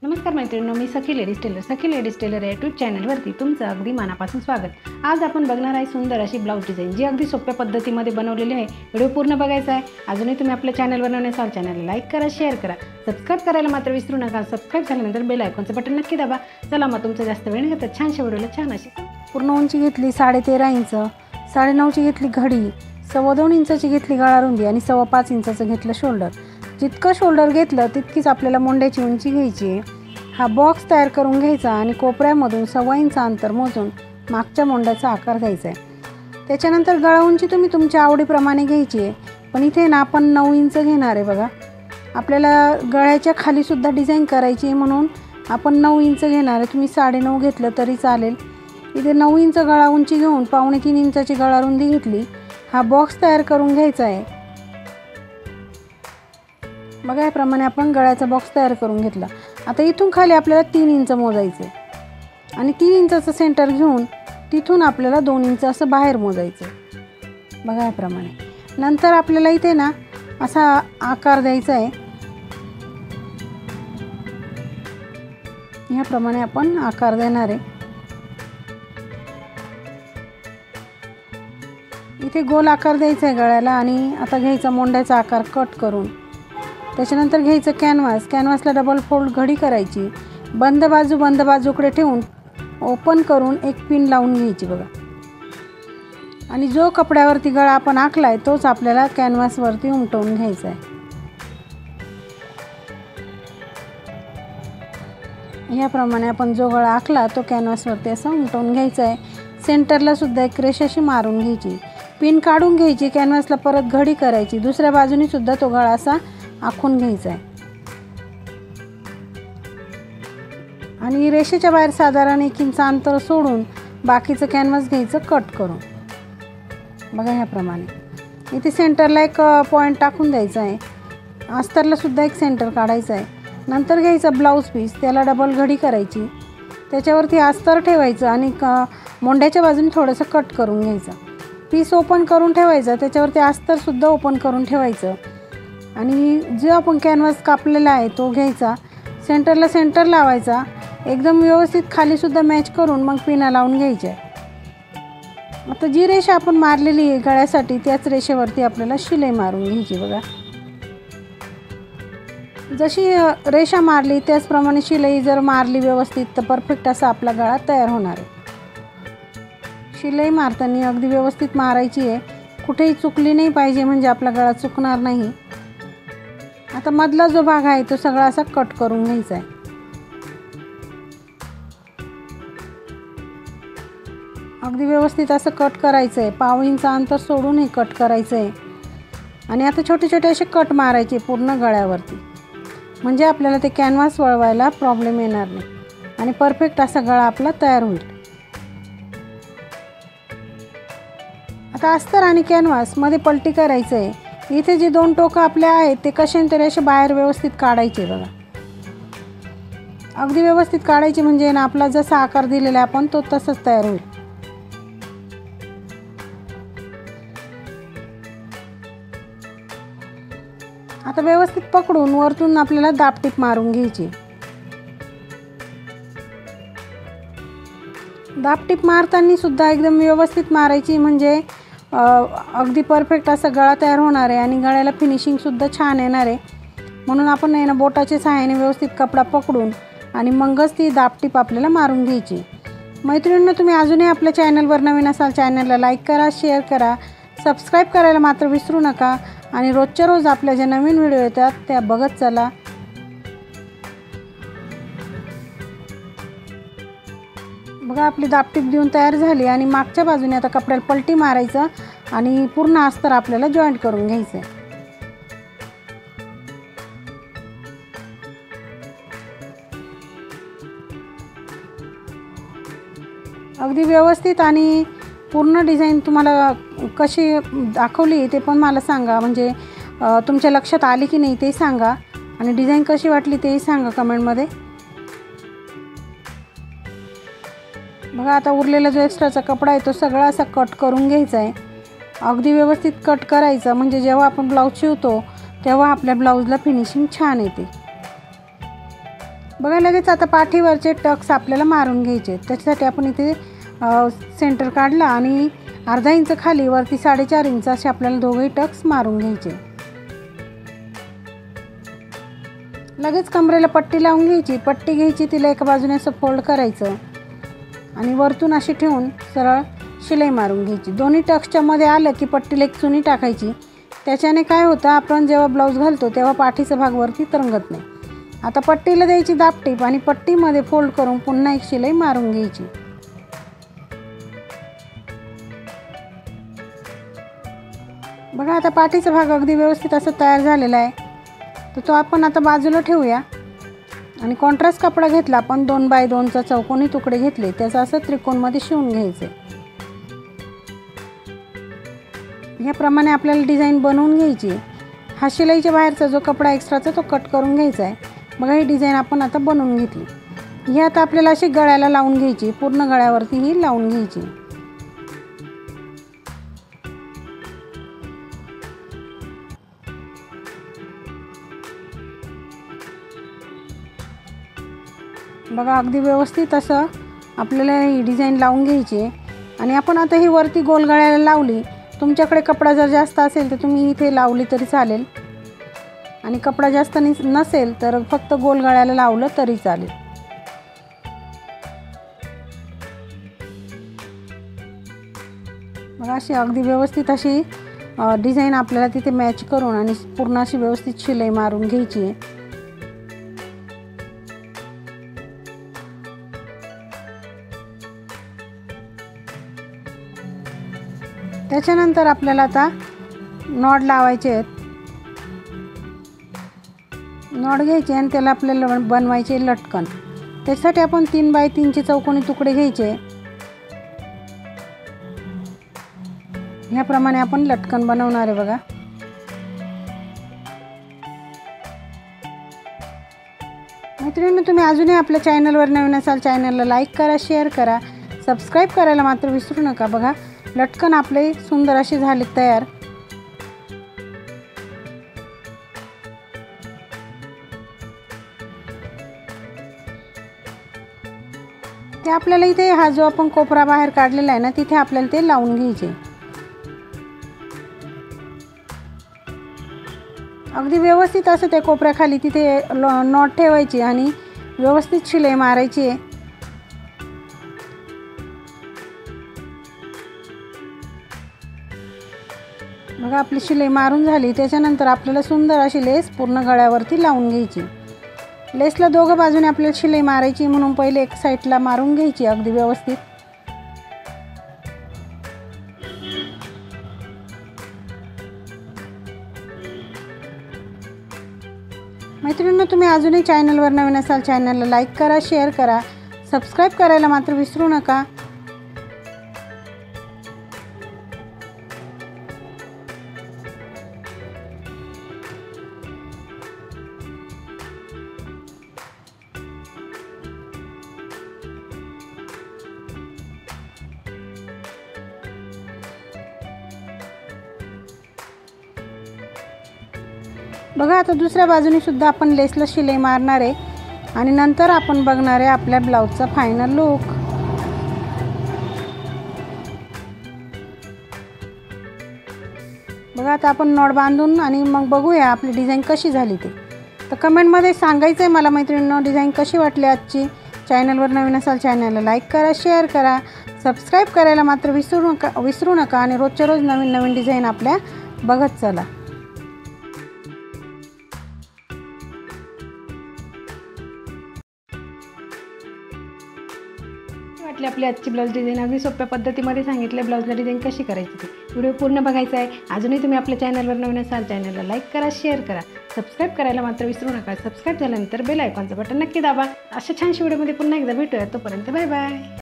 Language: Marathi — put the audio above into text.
नमस्कार मैत्रिणींनो, मी सखी लेडीज टेलर या यूट्यूब चॅनलवरती तुमचं अगदी मनापासून स्वागत। आज आपण बघणार आहे सुंदर अशी ब्लाऊज डिझाईन, जी अगदी सोप्या पद्धतीमध्ये बनवलेली आहे। व्हिडिओ पूर्ण बघायचा आहे। अजूनही तुम्ही आपल्या चॅनलवर नवीन असाल चॅनलला लाईक करा, शेअर करा, सबस्क्राईब करायला मात्र विसरू नका। सबस्क्राईब झाल्यानंतर बेल आयकॉनचं बटन नक्की दाबा। चला मग तुमचं जास्त वेळ न घेता छानशा व्हिडिओला छान अशी पूर्ण उंची घेतली 13.5 इंच, 9.5ची घेतली घडी, 2.25 इंचाची घेतली गळा रुंदी आणि 5.25 इंचाचं घेतलं शोल्डर। जितकं शोल्डर घेतलं तितकीच आपल्याला मोंड्याची उंची घ्यायची आहे। हा बॉक्स तयार करून घ्यायचा आणि कोपऱ्यामधून 1.25 इंच अंतर मोजून मागच्या मोंड्याचा आकार द्यायचा आहे। त्याच्यानंतर गळा उंची तुम्ही तुमच्या आवडीप्रमाणे घ्यायची आहे, पण इथे ना आपण 9 इंच घेणार आहे। बघा, आपल्याला गळ्याच्या खाली सुद्धा डिझाईन करायची आहे म्हणून आपण 9 इंच घेणार आहे। तुम्ही 9.5 घेतलं तरी चालेल। इथे 9 इंच गळा उंची घेऊन 2.25 इंचाची गळा रुंदी घेतली। हा बॉक्स तयार करून घ्यायचा आहे। बघा, याप्रमाणे आपण गळ्याचा बॉक्स तयार करून घेतला। आता इथून खाली आपल्याला 3 इंच मोजायचे आणि 3 इंचाचं सेंटर घेऊन तिथून आपल्याला 2 इंच असं बाहेर मोजायचं। बघा, याप्रमाणे नंतर आपल्याला इथे ना असा आकार द्यायचा आहे। याप्रमाणे आपण आकार देणार आहे। इथे गोल आकार द्यायचा आहे गळ्याला आणि आता घ्यायचा मोंड्याचा आकार कट करून। त्याच्यानंतर घ्यायचं कॅनव्हासला डबल फोल्ड घडी करायची, बंद बाजूकडे ठेवून ओपन करून एक पिन लावून घ्यायची। बघा, आणि जो कपड्यावरती गळा आपण आखलाय तोच आपल्याला कॅनव्हासवरती उमटवून घ्यायचा आहे। याप्रमाणे आपण जो गळा आखला तो कॅनव्हासवरती असा उमटवून घ्यायचा आहे। सेंटरला सुद्धा एक रेष अशी मारून घ्यायची, पिन काढून घ्यायची, कॅनव्हासला परत घडी करायची, दुसऱ्या बाजूनी सुद्धा तो गळा असा आखून घ्यायचा आहे आणि रेषेच्या बाहेर साधारण 1 इंच अंतर सोडून बाकीचं कॅनव्हास घ्यायचं कट करून। बघा, ह्याप्रमाणे इथे सेंटरला एक पॉईंट टाकून द्यायचा आहे। अस्तरला सुद्धा एक सेंटर काढायचं आहे। नंतर घ्यायचा ब्लाऊज पीस, त्याला डबल घडी करायची, त्याच्यावरती अस्तर ठेवायचं आणि मोंड्याच्या बाजूने थोडंसं कट करून घ्यायचं। पीस ओपन करून ठेवायचं, त्याच्यावरती अस्तरसुद्धा ओपन करून ठेवायचं आणि जो आपण कॅनव्हास कापलेला आहे तो घ्यायचा, सेंटरला सेंटर लावायचा, एकदम व्यवस्थित खालीसुद्धा मॅच करून मग पिना लावून घ्यायच्या। आता जी रेषा आपण मारलेली आहे गळ्यासाठी त्याच रेषेवरती आपल्याला शिलाई मारून घ्यायची। बघा, जशी रेषा मारली त्याचप्रमाणे शिलाई जर मारली व्यवस्थित तर परफेक्ट असा आपला गळा तयार होणार आहे। शिलाई मारताना अगदी व्यवस्थित मारायची आहे, कुठेही चुकली नाही पाहिजे, म्हणजे आपला गळा चुकणार नाही। आता मधला जो भाग आहे तो सगळा असा कट करून घ्यायचा आहे। अगदी व्यवस्थित असं कट करायचं आहे, 1.5 इंच अंतर सोडून हे कट करायचं आहे आणि आता छोटे छोटे असे कट मारायचे पूर्ण गळ्यावरती, म्हणजे आपल्याला ते कॅनव्हास वळवायला प्रॉब्लेम येणार नाही आणि परफेक्ट असा गळा आपला तयार होईल। आता अस्तर आणि कॅनव्हास मध्ये पलटी करायचं आहे। इथे जे 2 टोकं आपले आहेत ते कशाने तरी असे बाहेर व्यवस्थित काढायचे। बघा, अगदी व्यवस्थित काढायचे, म्हणजे ना आपला जसा आकार दिलेला आहे आपण तो तसंच तयार होईल। आता व्यवस्थित पकडून वरतून आपल्याला दाबटीप मारून घ्यायची। दाबटीप मारताना सुद्धा एकदम व्यवस्थित मारायची, म्हणजे अगदी परफेक्ट असा गळा तयार होणार आहे आणि गळ्याला फिनिशिंगसुद्धा छान येणार आहे। म्हणून आपण आहे ना बोटाच्या सहाय्याने व्यवस्थित कपडा पकडून आणि मगच ती दाबटीप आपल्याला मारून घ्यायची। मैत्रिणींनो, तुम्ही अजूनही आपल्या चॅनलवर नवीन असाल चॅनलला लाईक करा, शेअर करा, सबस्क्राईब करायला मात्र विसरू नका आणि रोजच्या रोज आपल्या ज्या नवीन व्हिडिओ येतात त्या बघत चला। बघा, आपली दाबटीप देऊन तयार झाली आणि मागच्या बाजूने आता कपड्याला पलटी मारायचं आणि पूर्ण अस्तर आपल्याला जॉईंट करून घ्यायचं आहे। अगदी व्यवस्थित आणि पूर्ण डिझाईन तुम्हाला कशी दाखवली ते पण मला सांगा, म्हणजे तुमच्या लक्षात आली की नाही ते सांगा आणि डिझाईन कशी वाटली तेही सांगा कमेंटमध्ये। बघा, आता उरलेला जो एक्स्ट्राचा कपडा आहे तो सगळा असा कट करून घ्यायचा आहे। अगदी व्यवस्थित कट करायचा, म्हणजे जेव्हा आपण ब्लाऊज शिवतो तेव्हा आपल्या ब्लाऊजला फिनिशिंग छान येते। बघा लगेच आता पाठीवरचे टक्स आपल्याला मारून घ्यायचे. त्याच्यासाठी आपण इथे सेंटर काढला आणि अर्धा इंच खाली वरती 4.5 इंच असे आपल्याला दोघेही टक्स मारून घ्यायचे. लगेच कमरेला पट्टी लावून घ्यायची. पट्टी घ्यायची, तिला एका बाजूने असं फोल्ड करायचं आणि वरतून अशी ठेवून सरळ शिलाई मारून घ्यायची. दोन्ही टक्सच्या मध्ये आलं की पट्टीला एक चुनी टाकायची. त्याच्याने काय होतं, आपण जेव्हा ब्लाऊज घालतो तेव्हा पाठीचा भाग वरती तरंगत नाही. आता पट्टीला द्यायची दाबटीप आणि पट्टीमध्ये फोल्ड करून पुन्हा एक शिलाई मारून घ्यायची. बघा आता पाठीचा भाग अगदी व्यवस्थित असं तयार झालेला आहे. तर तो आपण आता बाजूला ठेवूया आणि कॉन्ट्रास्ट कपडा घेतला आपण 2x2चा चौकोनी तुकडे घेतले, त्याचा असं त्रिकोणमध्ये शिवून घ्यायचे. ह्याप्रमाणे आपल्याला डिझाईन बनवून घ्यायची. हा शिलाईच्या बाहेरचा जो कपडा एक्स्ट्राचा तो कट करून घ्यायचा आहे. बघा ही डिझाईन आपण आता बनवून घेतली. ही आता आपल्याला अशी गळ्याला लावून घ्यायची, पूर्ण गळ्यावरती ही लावून घ्यायची. बघा अगदी व्यवस्थित असं आपल्याला ही डिझाईन लावून घ्यायची आहे. आणि आपण आता ही वरती गोल गळ्याला लावली. तुमच्याकडे कपडा जर जास्त असेल तर तुम्ही इथे लावली तरी चालेल आणि कपडा जास्त नसेल तर फक्त गोल गळ्याला लावलं तरी चालेल. बघा अशी अगदी व्यवस्थित अशी डिझाईन आपल्याला तिथे मॅच करून आणि पूर्ण अशी व्यवस्थित शिलाई मारून घ्यायची आहे. त्याच्यानंतर आपल्याला आता नॉट लावायचे आहेत. नॉट घ्यायचे आणि त्याला आपल्याला बनवायचे लटकन. त्यासाठी आपण 3x3चे चौकोनी तुकडे घ्यायचे. ह्याप्रमाणे आपण लटकन बनवणार आहे. बघा मैत्रिणींनो, तुम्ही अजूनही आपल्या चॅनलवर नवीन असाल चॅनलला लाईक करा, शेअर करा, सबस्क्राईब करायला मात्र विसरू नका. बघा लटकन आपले सुंदर असे झाले तयार. ते आपल्याला इथे हा जो आपण कोपरा बाहेर काढलेला आहे ना, तिथे आपल्याला ते लावून घ्यायचे. अगदी व्यवस्थित असं त्या कोपऱ्याखाली तिथे नॉट ठेवायची आणि व्यवस्थित शिलाई मारायची. बघा आपली शिलाई मारून झाली. त्याच्यानंतर आपल्याला सुंदर अशी लेस पूर्ण गळ्यावरती लावून घ्यायची. लेसला दोघं बाजूने आपल्याला शिलाई मारायची म्हणून पहिले एक साईडला मारून घ्यायची अगदी व्यवस्थित. मैत्रिणींनो, तुम्ही अजूनही चॅनलवर नवीन असाल चॅनलला लाईक करा, शेअर करा, सबस्क्राईब करायला मात्र विसरू नका. बघा आता दुसऱ्या बाजूने सुद्धा आपण लेसला शिलाई मारणार आहे आणि नंतर आपण बघणार आहे आपल्या ब्लाऊजचा फायनल लुक. बघा आता आपण नॉट बांधून आणि मग बघूया आपली डिझाईन कशी झाली ते. तर कमेंटमध्ये सांगायचं आहे मला मैत्रिणींनो, डिझाईन कशी वाटली आजची. चॅनलवर नवीन असाल चॅनलला लाईक करा, शेअर करा, सबस्क्राईब करायला मात्र विसरू नका आणि रोजच्या रोज नवीन नवीन डिझाईन आपल्या बघत चला. वाटली आपली आजची ब्लाऊज डिझाईन. अगदी सोप्या पद्धतीमध्ये सांगितलं ब्लाऊजला डिझाईन कशी करायची ती. व्हिडिओ पूर्ण बघायचा आहे. अजूनही तुम्ही आपल्या चॅनलवर नवीन असाल चॅनलला लाईक करा, शेअर करा, सबस्क्राईब करायला मात्र विसरू नका. सबस्क्राईब झाल्यानंतर बेल आयकॉनचं बटन नक्की दाबा. अशा छानशी व्हिडिओमध्ये पुन्हा एकदा भेटूया. तोपर्यंत बाय बाय.